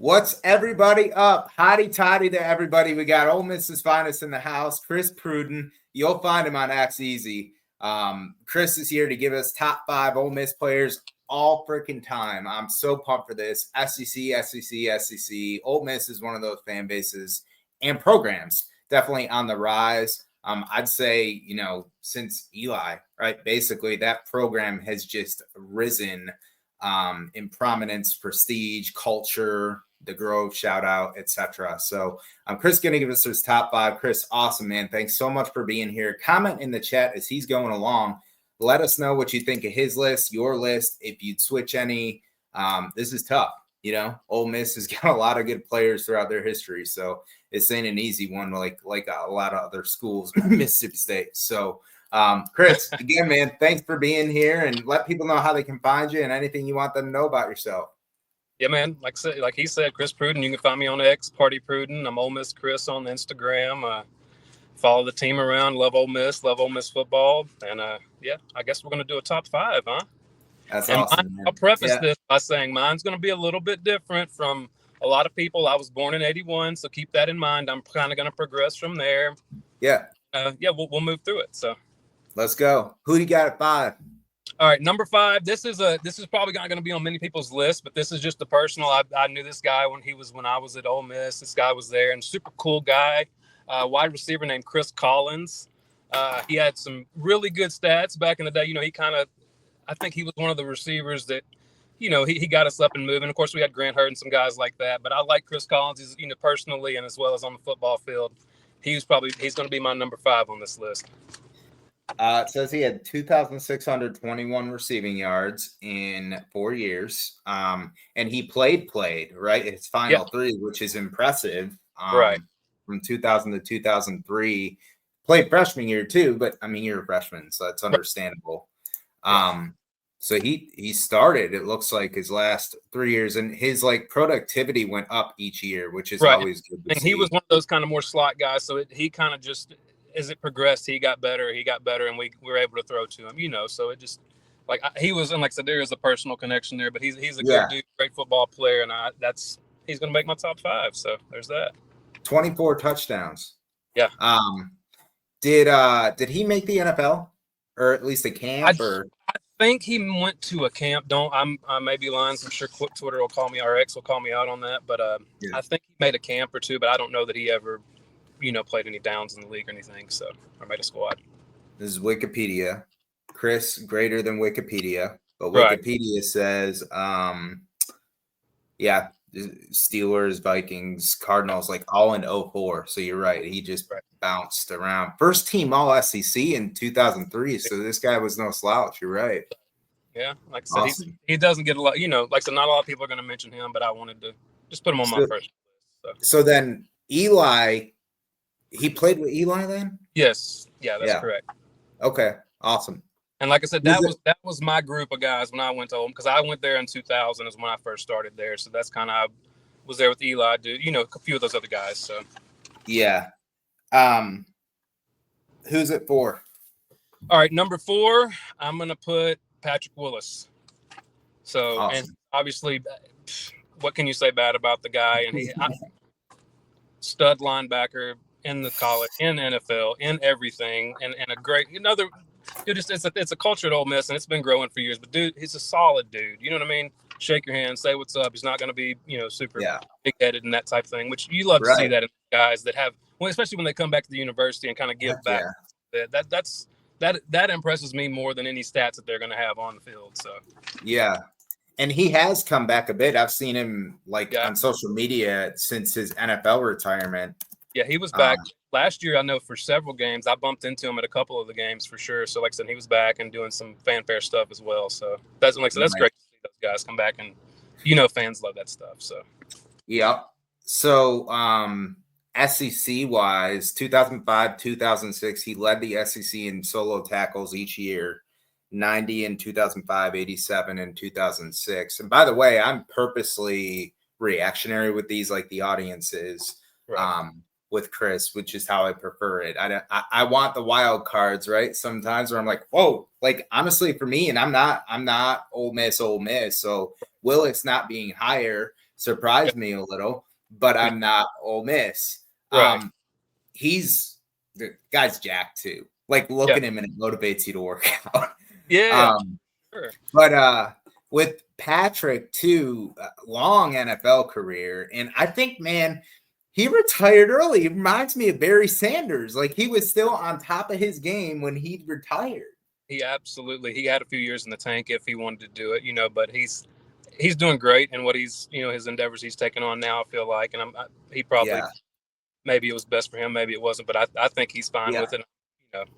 What's everybody up? Hotty toddy to everybody. We got Ole Miss's finest in the house, Chris Pruden. You'll find him on X Easy. Chris is here to give us top 5 Ole Miss players all freaking time. I'm so pumped for this. SEC. Ole Miss is one of those fan bases and programs definitely on the rise. I'd say, since Eli, right? Basically, that program has just risen in prominence, prestige, culture, the Grove, shout out, etc. So Chris is going to give us his top 5. Chris, awesome, man. Thanks so much for being here. Comment in the chat as he's going along. Let us know what you think of his list, your list, if you'd switch any. This is tough. Ole Miss has got a lot of good players throughout their history. So it's ain't an easy one like a lot of other schools, Mississippi State. So Chris, again, man, thanks for being here, and let people know how they can find you and anything you want them to know about yourself. Yeah, man. Like he said, Chris Pruden. You can find me on X, Party Pruden. I'm Ole Miss Chris on Instagram. Follow the team around. Love Ole Miss football. And yeah, I guess we're gonna do a top 5, huh? That's awesome. I'll preface this by saying mine's gonna be a little bit different from a lot of people. I was born in '81, so keep that in mind. I'm kind of gonna progress from there. Yeah. We'll move through it. So. Let's go. Who do you got at 5? All right, number 5. This is probably not going to be on many people's list, but this is just a personal. I knew this guy when I was at Ole Miss. This guy was there, and super cool guy, wide receiver named Chris Collins. He had some really good stats back in the day. I think he was one of the receivers that, he got us up and moving. Of course, we had Grant Hurd and some guys like that, but I like Chris Collins. He's, personally and as well as on the football field. He's going to be my number 5 on this list. It says he had 2,621 receiving yards in 4 years. And he played, right? His final 3, which is impressive. Right. From 2000 to 2003. Played freshman year too, but you're a freshman, so that's understandable. So he started, it looks like, his last 3 years, and his productivity went up each year, which is always good to see. He was one of those kind of more slot guys, so he kind of just, as it progressed, he got better, and we were able to throw to him, so it just, he was, and like I said, there is a personal connection there, but he's a good dude, great football player, and he's going to make my top 5, so there's that. 24 touchdowns. Yeah. Did he make the NFL, or at least a camp? I think he went to a camp. I may be lying. I'm sure Twitter will call me, or X will call me out on that, but I think he made a camp or two, but I don't know that he ever played any downs in the league or anything, or made a squad. This is Wikipedia. Chris, greater than Wikipedia, but Wikipedia says, Steelers, Vikings, Cardinals, all in 04. So you're right. He just bounced around. First team all SEC in 2003. So this guy was no slouch. You're right. Yeah. Like I said, he doesn't get a lot, like I said, not a lot of people are going to mention him, but I wanted to just put him on my first list. So then Eli, he played with Eli then? Yes. Yeah, that's correct. Okay. Awesome. And like I said, that was my group of guys when I went to Ole, because I went there in 2000 is when I first started there. So that's kind of, I was there with Eli, dude, a few of those other guys. So yeah. Who's it for? All right, number 4, I'm gonna put Patrick Willis. So awesome. And obviously, what can you say bad about the guy? And stud linebacker in the college, in NFL, in everything, and a great dude, it's a culture at Ole Miss, and it's been growing for years. But dude, he's a solid dude. You know what I mean? Shake your hand, say what's up. He's not going to be, super big-headed and that type of thing, which you love to see that in guys that have, especially when they come back to the university and kind of give back. Yeah. That impresses me more than any stats that they're going to have on the field. So yeah, and he has come back a bit. I've seen him on social media since his NFL retirement. Yeah, he was back last year. I know for several games, I bumped into him at a couple of the games for sure. So, like I said, he was back and doing some fanfare stuff as well. So that's great to see those guys come back, and fans love that stuff. So yeah. So SEC wise, 2005, 2006, he led the SEC in solo tackles each year. 90 in 2005, 87 in 2006. And by the way, I'm purposely reactionary with these, like the audience is. Right. with Chris, which is how I prefer it. I want the wild cards, right? Sometimes where I'm like, whoa, like honestly for me, and I'm not Ole Miss. So Willis not being higher surprised me a little, but I'm not Ole Miss. Right. He's the guy's jacked too. Like look at him and it motivates you to work out. Yeah. Sure. But with Patrick too, long NFL career, and I think, man, he retired early. It reminds me of Barry Sanders. Like he was still on top of his game when he retired. He had a few years in the tank if he wanted to do it, but he's doing great in what he's, his endeavors he's taking on now, I feel like. And he probably, maybe it was best for him, maybe it wasn't, but I think he's fine with it.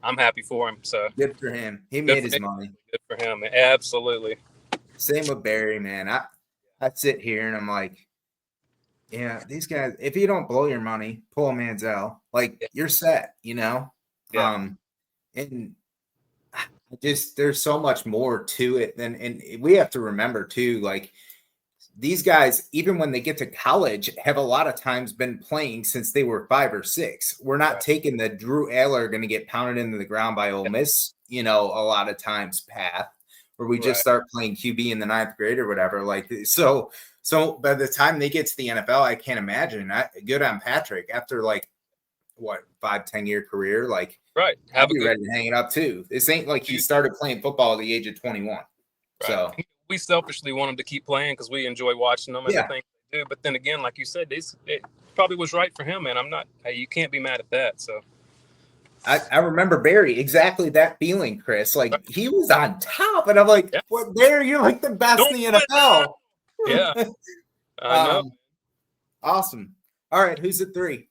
I'm happy for him. So good for him. He made his money. Good for him. Absolutely. Same with Barry, man. I sit here and I'm like, yeah, these guys, if you don't blow your money, pull a Manziel, like you're set, Yeah. And just there's so much more to it and we have to remember too, like these guys, even when they get to college, have a lot of times been playing since they were 5 or 6. We're not taking the Drew Aller going to get pounded into the ground by Ole Miss, a lot of times path where we just start playing QB in the 9th grade or whatever. Like, so by the time they get to the NFL, I can't imagine. Good on Patrick after like what 5-10 year career, like have be ready to hang it up too. This ain't like he started playing football at the age of 21. So we selfishly want him to keep playing because we enjoy watching them and the things they do. But then again, like you said, it probably was right for him, and you can't be mad at that. So I remember Barry, exactly that feeling, Chris. Like he was on top, and I'm like, "What, Barry? You're like the best in the NFL." Yeah, I know. Awesome. All right, who's at 3?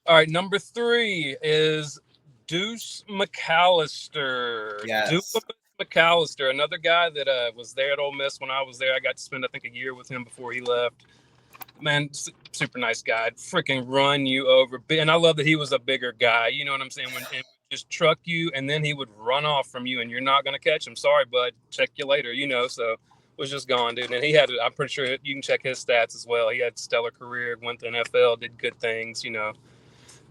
All right, number 3 is Deuce McAllister. Yes. Deuce McAllister, another guy that was there at Ole Miss when I was there. I got to spend, I think, a year with him before he left. Man, super nice guy. Freaking run you over. And I love that he was a bigger guy. You know what I'm saying? When just truck you, and then he would run off from you, and you're not going to catch him. Sorry, bud. Check you later, So was just gone, dude. And he had, I'm pretty sure you can check his stats as well. He had a stellar career, went to NFL, did good things,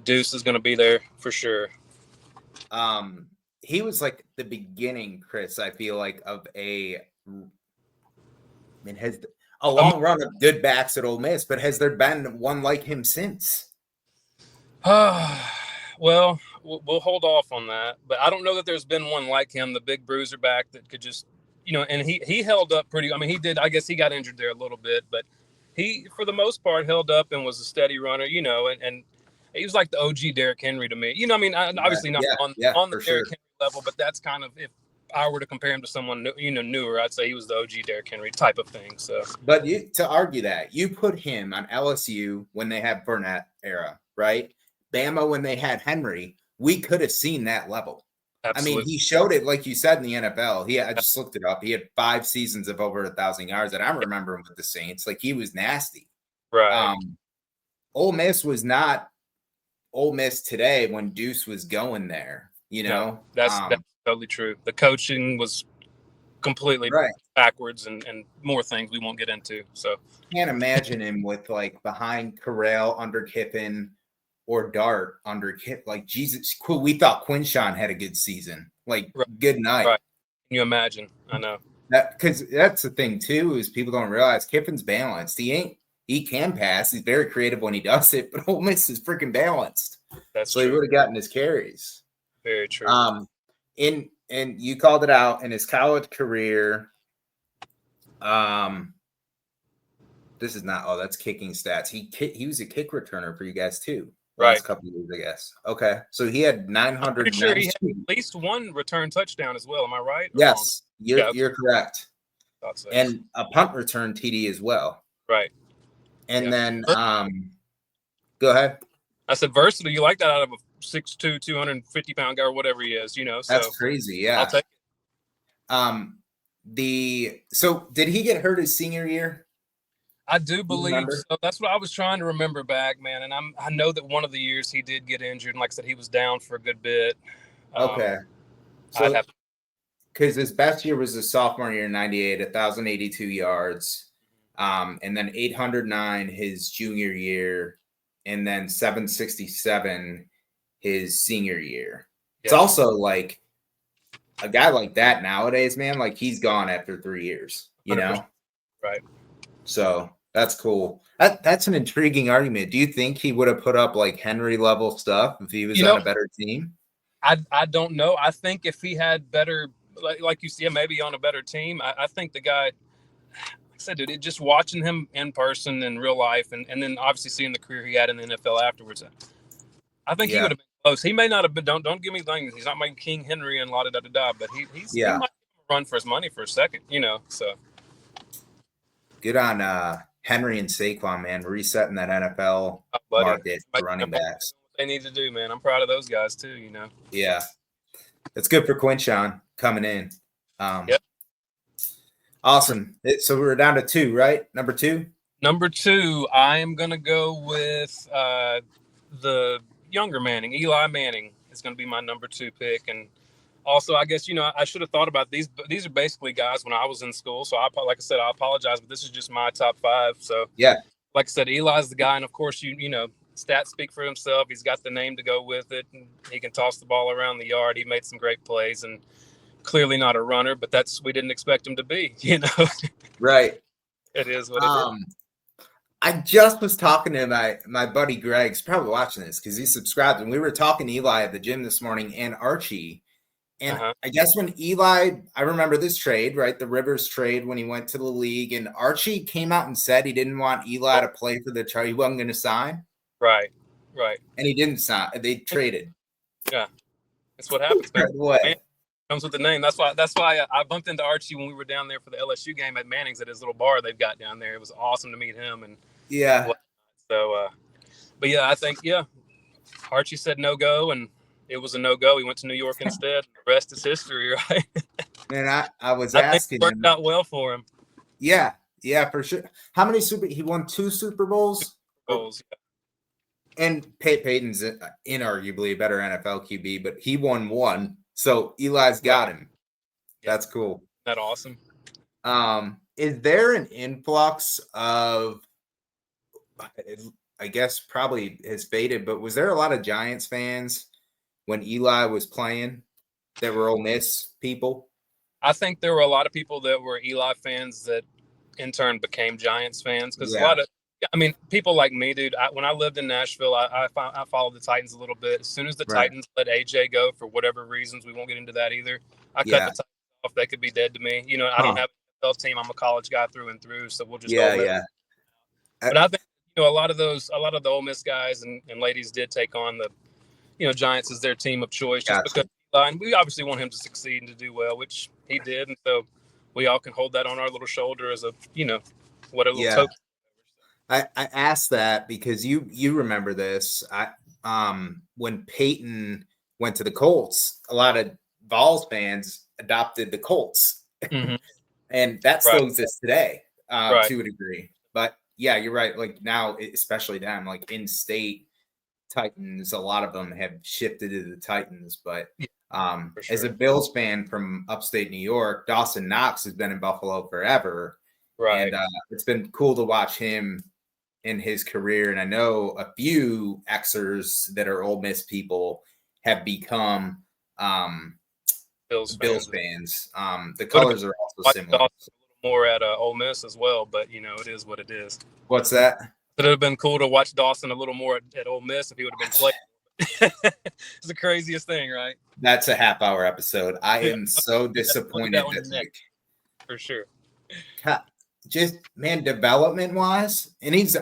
Deuce is going to be there for sure. He was like the beginning, Chris, I feel like, of a long run of good backs at Ole Miss, but has there been one like him since? Well, we'll hold off on that, but I don't know that there's been one like him, the big bruiser back that could just, and he held up pretty. I mean, he did. I guess he got injured there a little bit, but he, for the most part, held up and was a steady runner, and he was like the OG Derrick Henry to me. Obviously not on the Derrick Henry level, but that's kind of, if I were to compare him to someone newer, I'd say he was the OG Derrick Henry type of thing. So, but to argue that, you put him on LSU when they had Burnett era, right? Bama when they had Henry, we could have seen that level. Absolutely. I mean, he showed it, like you said, in the NFL. I just looked it up. He had 5 seasons of over 1,000 yards, and I remember him with the Saints. Like, he was nasty. Right. Ole Miss was not Ole Miss today when Deuce was going there. That's totally true. The coaching was completely backwards, and more things we won't get into. So can't imagine him with like behind Corral under Kiffin or Dart under Kiffin. Like, Jesus, cool. We thought Quinshawn had a good season. Like, good night. Right. Can you imagine? I know that, because that's the thing too, is people don't realize Kiffin's balanced. He can pass. He's very creative when he does it, but Ole Miss is freaking balanced. That's so true. He would have gotten his carries. Very true. And you called it out in his college career. This is not. Oh, that's kicking stats. He was a kick returner for you guys too. Last couple of years, I guess. Okay, so he had 900. Sure, he had at least one return touchdown as well. Am I right? Yes, you're correct. Thought so. And a punt return TD as well. Right. And then, go ahead. I said versatile. You like that out of a 6'2", 250-pound guy or whatever he is, So that's crazy. Yeah. I'll take it. So did he get hurt his senior year? I do believe so. That's what I was trying to remember back, man. And I know that one of the years he did get injured, and like I said, he was down for a good bit. Okay. So because his best year was his sophomore year in 98, 1,082 yards. And then 809 his junior year, and then 767 his senior year. Yeah. It's also like a guy like that nowadays, man, like he's gone after 3 years, you know? Right. So that's cool. That's an intriguing argument. Do you think he would have put up like Henry level stuff if he was on a better team? I don't know. I think if he had better, like you see, maybe on a better team, I think the guy, like I said, dude, just watching him in person in real life, and then obviously seeing the career he had in the NFL afterwards, I think he would have been close. He may not have been. Don't give me things. He's not my King Henry and la da da da. But he might run for his money for a second, you know. So good on Henry and Saquon, man, resetting that NFL market for running backs. What they need to do, man. I'm proud of those guys too, you know. Yeah, it's good for Quinshawn coming in. Yep. Awesome. So we're down to 2, right? Number 2. Number 2, I am gonna go with the younger Manning. Eli Manning is going to be my number 2 pick. And also, I guess, you know, I should have thought about these, but these are basically guys when I was in school. So like I said, I apologize, but this is just my top 5. So yeah, like I said, Eli's the guy. And of course, you know, stats speak for himself. He's got the name to go with it. And he can toss the ball around the yard. He made some great plays, and clearly not a runner, but we didn't expect him to be, you know? Right. It is what it is. I just was talking to my buddy Greg's probably watching this because he subscribed, and we were talking to Eli at the gym this morning and Archie. And I guess when Eli, I remember this trade, right? The Rivers trade when he went to the league, and Archie came out and said he didn't want Eli to play for the Chargers. He wasn't going to sign. Right. And he didn't sign. They traded. Yeah. That's what happens. Man, comes with the name. That's why I bumped into Archie when we were down there for the LSU game at Manning's at his little bar they've got down there. It was awesome to meet him. And yeah. So, but yeah, I think, Archie said no go, and it was a no go. He went to New York instead. The rest is history, right? Man, I was asking him. It worked out well for him. Yeah, for sure. How many he won 2 Super Bowls? Yeah. And Peyton's inarguably a better NFL QB, but he won 1. So Eli's got him. That's cool. Isn't that awesome? Is there an influx of, I guess probably has faded, but was there a lot of Giants fans when Eli was playing that were Ole Miss people? I think there were a lot of people that were Eli fans that in turn became Giants fans, because a lot of, people like me, dude, when I lived in Nashville, I followed the Titans a little bit. As soon as the Titans let AJ go for whatever reasons, we won't get into that either, I cut the Titans off. They could be dead to me. You know, I don't have a NFL team. I'm a college guy through and through, so we'll just But I think, you know, a lot of the Ole Miss guys and ladies did take on the, you know, Giants as their team of choice just because and we obviously want him to succeed and to do well, which he did. And so we all can hold that on our little shoulder as a, you know, what a little token. I asked that because you remember this. When Peyton went to the Colts, a lot of Vols fans adopted the Colts. Mm-hmm. And that still exists today to a degree. But yeah, you're right. Like now, especially them, like in-state Titans, a lot of them have shifted to the Titans. But as a Bills fan from upstate New York, Dawson Knox has been in Buffalo forever. Right. And it's been cool to watch him in his career. And I know a few Xers that are Ole Miss people have become Bills fans. The colors are also similar. A little more at Ole Miss as well, but you know, it is what it is. What's that? It would have been cool to watch Dawson a little more at Ole Miss if he would have been playing. It's the craziest thing, right? That's a half-hour episode. I am so disappointed this week. For sure. Just, man, development-wise, and he's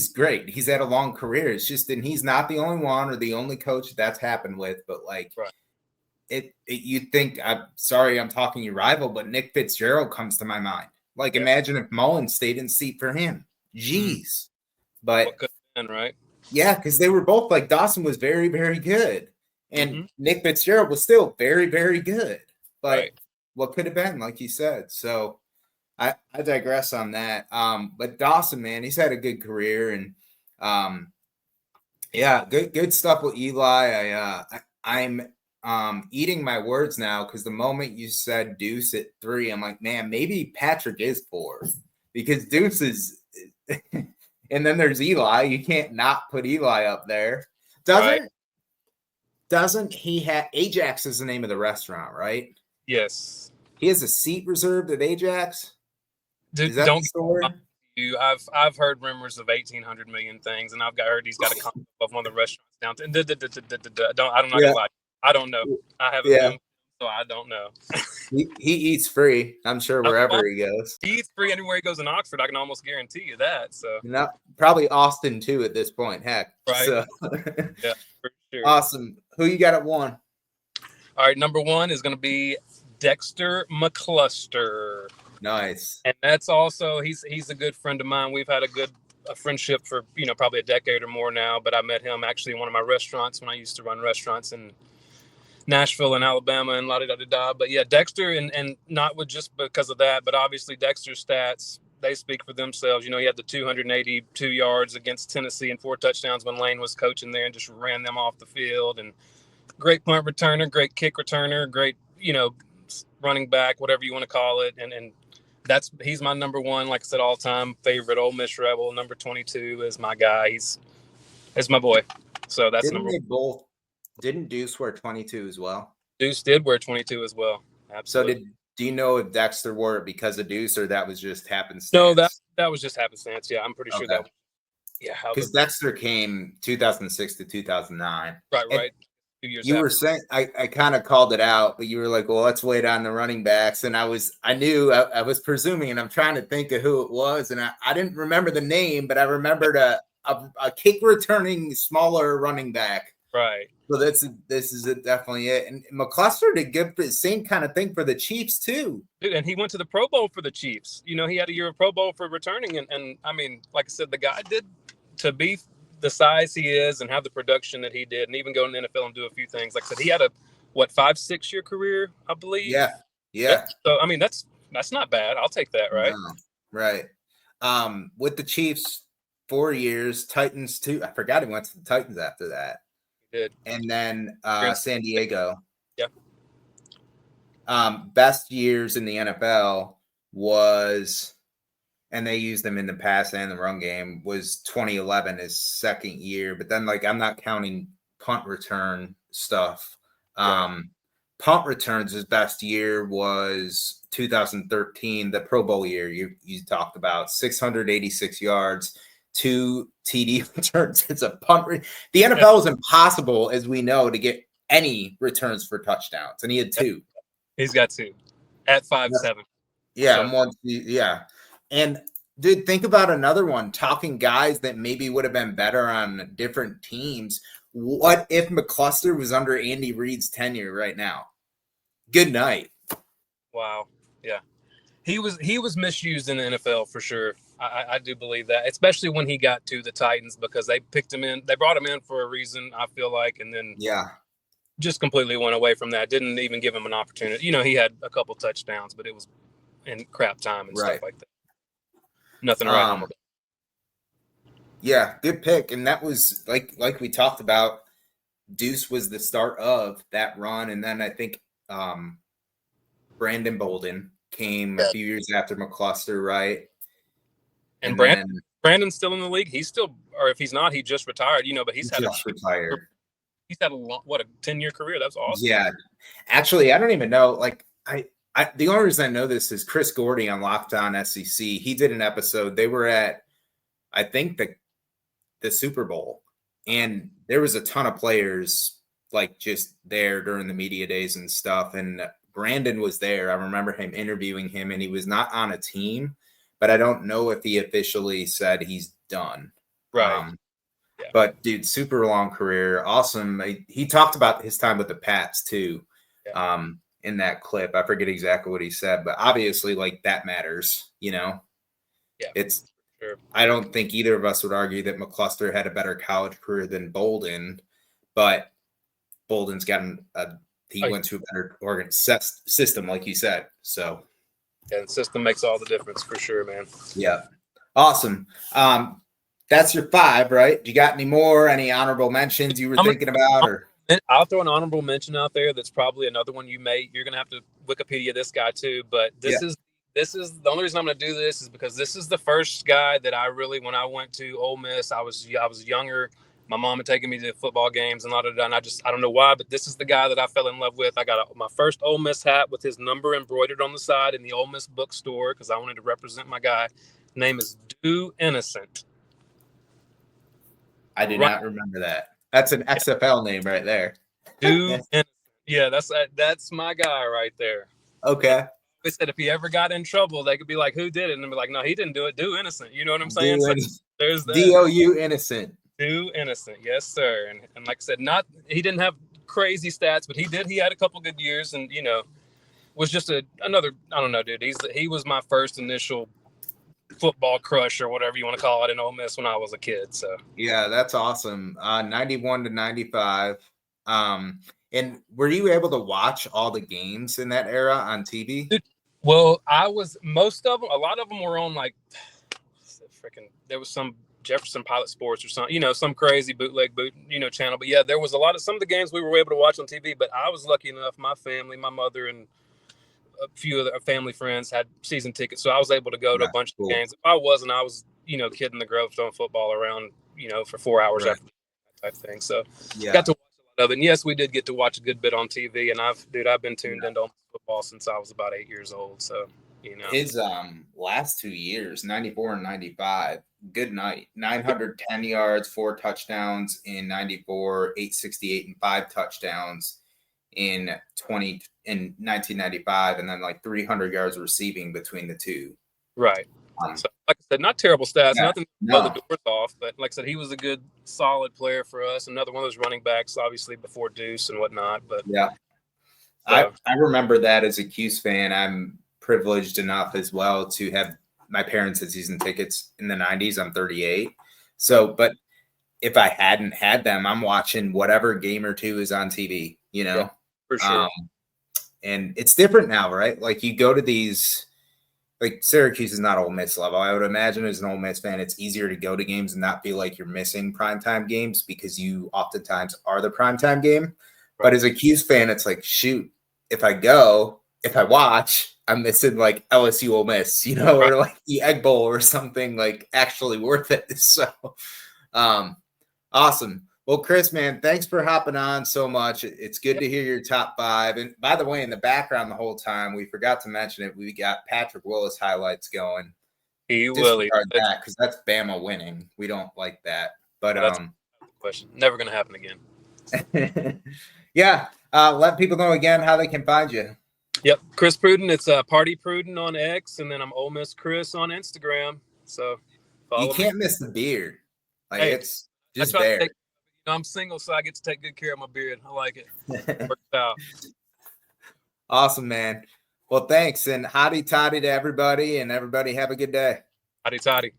great. He's had a long career. It's just, and he's not the only one or the only coach that's happened with, but like, you'd think, I'm sorry, I'm talking your rival, but Nick Fitzgerald comes to my mind. Like, imagine if Mullen stayed in seat for him. Jeez. But what could have been, right? Yeah, because they were both like Dawson was very, very good. And Nick Fitzgerald was still very, very good. But what could have been, like you said. So I digress on that. But Dawson, man, he's had a good career. And good stuff with Eli. I'm eating my words now because the moment you said Deuce at 3, I'm like, man, maybe Patrick is 4. Because Deuce is And then there's Eli. You can't not put Eli up there. Doesn't he have Ajax is the name of the restaurant, right? Yes. He has a seat reserved at Ajax. Dude, is that the story? I've heard rumors of 1,800 million things, and I've heard he's got a contract of one of the restaurants downtown. I'm not gonna lie. I don't know. I haven't been, so I don't know. He eats free, I'm sure, wherever he goes. He eats free anywhere he goes in Oxford. I can almost guarantee you that. So probably Austin too at this point. Heck, right? So. Yeah, for sure. Awesome. Who you got at 1? All right, number 1 is going to be Dexter McCluster. Nice. And that's also he's a good friend of mine. We've had a friendship for probably a decade or more now. But I met him actually in one of my restaurants when I used to run restaurants in Nashville and Alabama and la-da-da-da-da. But yeah, Dexter, and not just because of that, but obviously Dexter's stats, they speak for themselves. He had the 282 yards against Tennessee and 4 touchdowns when Lane was coaching there and just ran them off the field. And great punt returner, great kick returner, great, running back, whatever you want to call it. And he's my number 1, like I said, all-time favorite Ole Miss Rebel. Number 22 is my guy. He's my boy. So that's number 1. Didn't Deuce wear 22 as well? Deuce did wear 22 as well. Absolutely. So do you know if Dexter wore it because of Deuce, or that was just happenstance? No, that was just happenstance. Yeah, I'm pretty sure that. Yeah, because Dexter came 2006 to 2009. Right. 2 years. You were saying I kind of called it out, but you were like, "Well, let's wait on the running backs," and I was presuming, and I'm trying to think of who it was, and I didn't remember the name, but I remembered a kick returning smaller running back. Right. So this is definitely it. And McCluster did give the same kind of thing for the Chiefs too. Dude, and he went to the Pro Bowl for the Chiefs. He had a year of Pro Bowl for returning. And I mean, like I said, the guy did, to be the size he is and have the production that he did, and even go in the NFL and do a few things. Like I said, he had a 5-6 year career, I believe. Yeah. So I mean, that's not bad. I'll take that, right? No. Right. With the Chiefs, 4 years, Titans too. I forgot he went to the Titans after that. Did. And then San Diego. Yeah. Best years in the NFL was, and they used them in the pass and the run game, was 2011, his second year. But then, I'm not counting punt return stuff. Right. Punt returns, his best year was 2013, the Pro Bowl year you talked about, 686 yards. 2 TD returns. It's a punt. The NFL is impossible, as we know, to get any returns for touchdowns, and he had 2. He's got 2 at 5'7". Yeah, so. 1. Yeah, and dude, think about another one. Talking guys that maybe would have been better on different teams. What if McCluster was under Andy Reid's tenure right now? Good night. Wow. Yeah, he was misused in the NFL for sure. I do believe that, especially when he got to the Titans, because they picked him in. They brought him in for a reason, I feel like, and then just completely went away from that. Didn't even give him an opportunity. He had a couple touchdowns, but it was in crap time and stuff like that. Nothing to write home about. Yeah, good pick. And that was like we talked about. Deuce was the start of that run, and then I think Brandon Bolden came a few years after McCluster, right? And Brandon's still in the league. He's still, or if he's not, he just retired. But he's retired. He's had a 10-year career. That's awesome. Yeah, actually, I don't even know. The only reason I know this is Chris Gordy on Locked On SEC. He did an episode. They were at, I think, the Super Bowl, and there was a ton of players just there during the media days and stuff. And Brandon was there. I remember him interviewing him, and he was not on a team. But I don't know if he officially said he's done. Right. But, dude, super long career. Awesome. He talked about his time with the Pats, too, in that clip. I forget exactly what he said. But obviously, that matters, Yeah. It's sure. I don't think either of us would argue that McCluster had a better college career than Bolden. But Bolden's gotten he went to a better system, like you said. So. Yeah, the system makes all the difference for sure, man. Yeah. Awesome. That's your 5, right? You got any more? Any honorable mentions you were thinking about? Or I'll throw an honorable mention out there. That's probably another one you're going to have to Wikipedia this guy too. But this this is the only reason I'm going to do this is because this is the first guy that I really, when I went to Ole Miss, I was younger. My mom had taken me to football games and and I don't know why, but this is the guy that I fell in love with. I got my first Ole Miss hat with his number embroidered on the side in the Ole Miss bookstore because I wanted to represent my guy. His name is Do Innocent. I do not remember that. That's an XFL name right there. Do Innocent. Yeah, that's my guy right there. Okay. They said if he ever got in trouble, they could be like, "Who did it?" And be like, "No, he didn't do it. Do Innocent." You know what I'm saying? So there's that. DOU Innocent. Do Innocent, yes, sir. And like I said, he didn't have crazy stats, but he had a couple good years, and was just another. I don't know, dude. He was my first initial football crush or whatever you want to call it in Ole Miss when I was a kid. So yeah, that's awesome. 91 to 95. And were you able to watch all the games in that era on TV? Dude, well, I was most of them. A lot of them were on there was some Jefferson Pilot Sports or something, some crazy bootleg channel. But yeah, there was some of the games we were able to watch on TV. But I was lucky enough. My family, my mother, and a few other family friends had season tickets, so I was able to go to a bunch of games. If I wasn't, I was kid in the Grove throwing football around for 4 hours after that type thing. So got to watch a lot of it. And yes, we did get to watch a good bit on TV. And I've been tuned into football since I was about 8 years old. So his last 2 years, 94 and 95, good night. 910 yards, 4 touchdowns in 94, 868 and 5 touchdowns in 1995, and then like 300 yards receiving between the two. Right. So, like I said, not terrible stats, nothing to blow the doors off, but like I said, he was a good, solid player for us. Another one of those running backs, obviously before Deuce and whatnot. But yeah, so. I remember that as a Cuse fan. I'm privileged enough as well to have my parents had season tickets in the 90s. I'm 38. So, but if I hadn't had them, I'm watching whatever game or two is on TV, Yeah, for sure. And it's different now, right? Like you go to these, like Syracuse is not Ole Miss level. I would imagine as an Ole Miss fan, it's easier to go to games and not feel like you're missing primetime games because you oftentimes are the primetime game. Right. But as a Cuse fan, it's like, shoot, if I watch, I'm missing like LSU Ole Miss, or like the Egg Bowl or something like actually worth it. So awesome. Well, Chris, man, thanks for hopping on so much. It's good to hear your top 5. And by the way, in the background the whole time, we forgot to mention it. We got Patrick Willis highlights going. He will. That because that's Bama winning. We don't like that. But that's question. Never going to happen again. Yeah. Let people know again how they can find you. Yep. Chris Pruden. It's Party Pruden on X, and then I'm Ole Miss Chris on Instagram. So you can't miss the beard. Like it's just there. I'm single, so I get to take good care of my beard. I like it. Works out. Awesome, man. Well, thanks, and hotty toddy to everybody, and everybody have a good day. Hotty toddy.